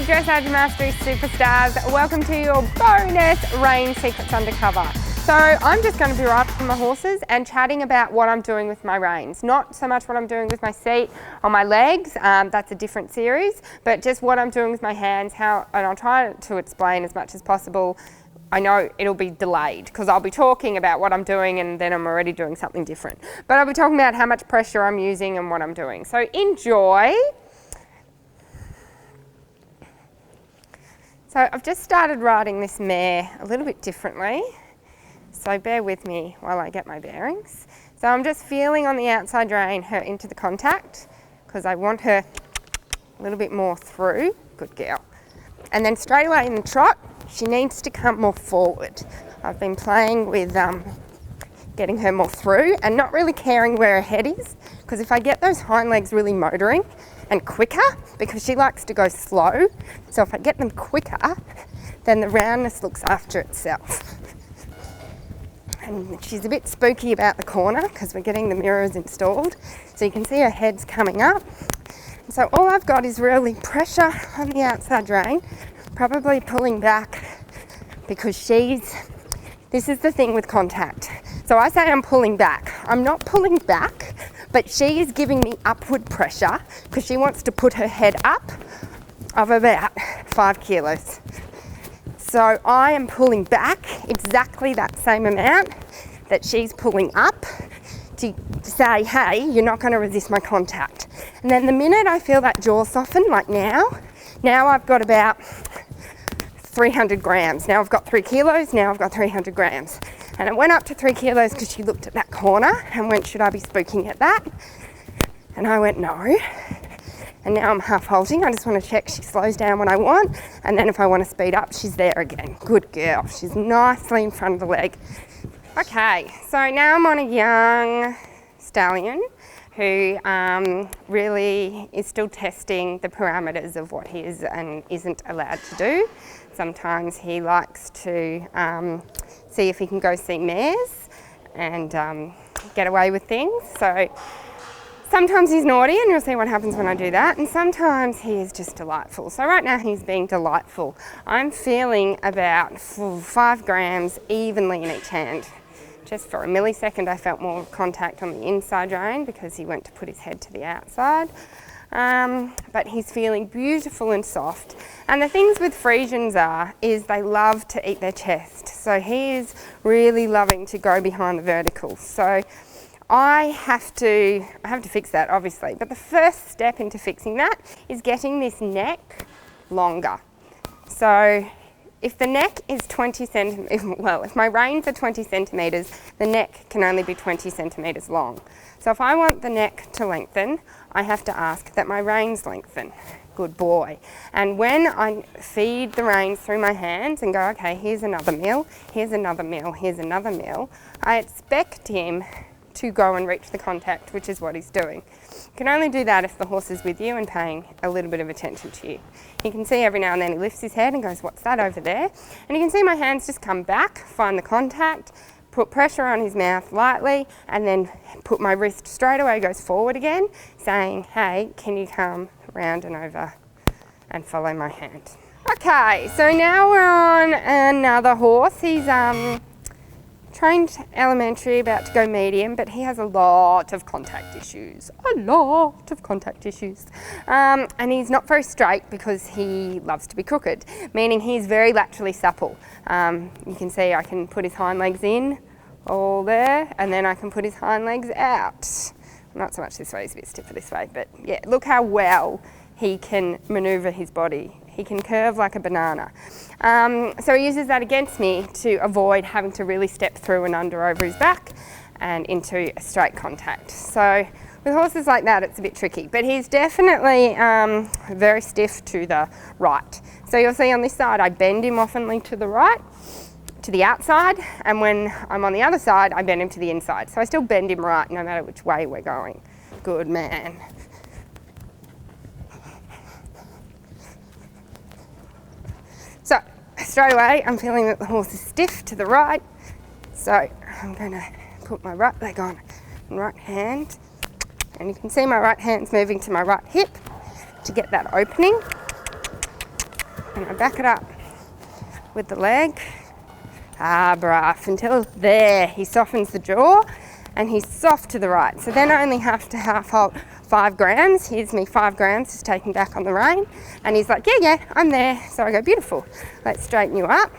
Dressage Mastery Superstars. Welcome to your bonus REINS Secrets Undercover. So I'm just going to be riding my horses and chatting about what I'm doing with my reins. Not so much what I'm doing with my seat or my legs, that's a different series, but just what I'm doing with my hands, and I'll try to explain as much as possible. I know it'll be delayed because I'll be talking about what I'm doing and then I'm already doing something different. But I'll be talking about how much pressure I'm using and what I'm doing. So enjoy. So I've just started riding this mare a little bit differently. So bear with me while I get my bearings. So I'm just feeling on the outside rein her into the contact because I want her a little bit more through. Good girl. And then straight away in the trot, she needs to come more forward. I've been playing with getting her more through and not really caring where her head is, because if I get those hind legs really motoring and quicker, because she likes to go slow, so if I get them quicker, then the roundness looks after itself. And she's a bit spooky about the corner because we're getting the mirrors installed, so you can see her head's coming up. So all I've got is really pressure on the outside rein, probably pulling back because this is the thing with contact. So I say I'm pulling back. I'm not pulling back, but she is giving me upward pressure because she wants to put her head up of about 5 kilos. So I am pulling back exactly that same amount that she's pulling up to say, hey, you're not going to resist my contact. And then the minute I feel that jaw soften, like now I've got about 300 grams. Now I've got 3 kilos, now I've got 300 grams. And it went up to 3 kilos because she looked at that corner and went, should I be spooking at that? And I went, no. And now I'm half halting. I just want to check she slows down when I want. And then if I want to speed up, she's there again. Good girl. She's nicely in front of the leg. Okay, so now I'm on a young stallion who really is still testing the parameters of what he is and isn't allowed to do. Sometimes he likes to see if he can go see mares and get away with things. So sometimes he's naughty and you'll see what happens when I do that, and sometimes he is just delightful. So right now he's being delightful. I'm feeling about 5 grams evenly in each hand. Just for a millisecond I felt more contact on the inside rein because he went to put his head to the outside. But he's feeling beautiful and soft. And the things with Friesians is they love to eat their chest. So he is really loving to go behind the vertical. So I have to fix that, obviously. But the first step into fixing that is getting this neck longer. So if the neck is 20 centimetres, if my reins are 20 centimetres, the neck can only be 20 centimetres long. So if I want the neck to lengthen, I have to ask that my reins lengthen. Good boy. And when I feed the reins through my hands and go, okay, here's another meal, here's another meal, here's another meal, I expect him to go and reach the contact, which is what he's doing. You can only do that if the horse is with you and paying a little bit of attention to you. You can see every now and then he lifts his head and goes, what's that over there? And you can see my hands just come back, find the contact, put pressure on his mouth lightly, and then put my wrist straight away, goes forward again, saying, hey, can you come round and over and follow my hand? Okay, so now we're on another horse. He's trained elementary, about to go medium, but he has a lot of contact issues. And he's not very straight because he loves to be crooked, meaning he's very laterally supple. You can see I can put his hind legs in, all there, and then I can put his hind legs out. Not so much this way, he's a bit stiffer this way, but yeah, look how well he can manoeuvre his body. He can curve like a banana. So he uses that against me to avoid having to really step through and under over his back and into a straight contact. So with horses like that, it's a bit tricky, but he's definitely very stiff to the right. So you'll see on this side, I bend him oftenly to the right, to the outside, and when I'm on the other side, I bend him to the inside. So I still bend him right no matter which way we're going. Good man. So straight away, I'm feeling that the horse is stiff to the right. So I'm going to put my right leg on and right hand. And you can see my right hand's moving to my right hip to get that opening. And I back it up with the leg. Brav, until there. He softens the jaw and he's soft to the right. So then I only have to half halt 5 grams. Here's me 5 grams, just taking back on the rein. And he's like, yeah, I'm there. So I go, beautiful. Let's straighten you up.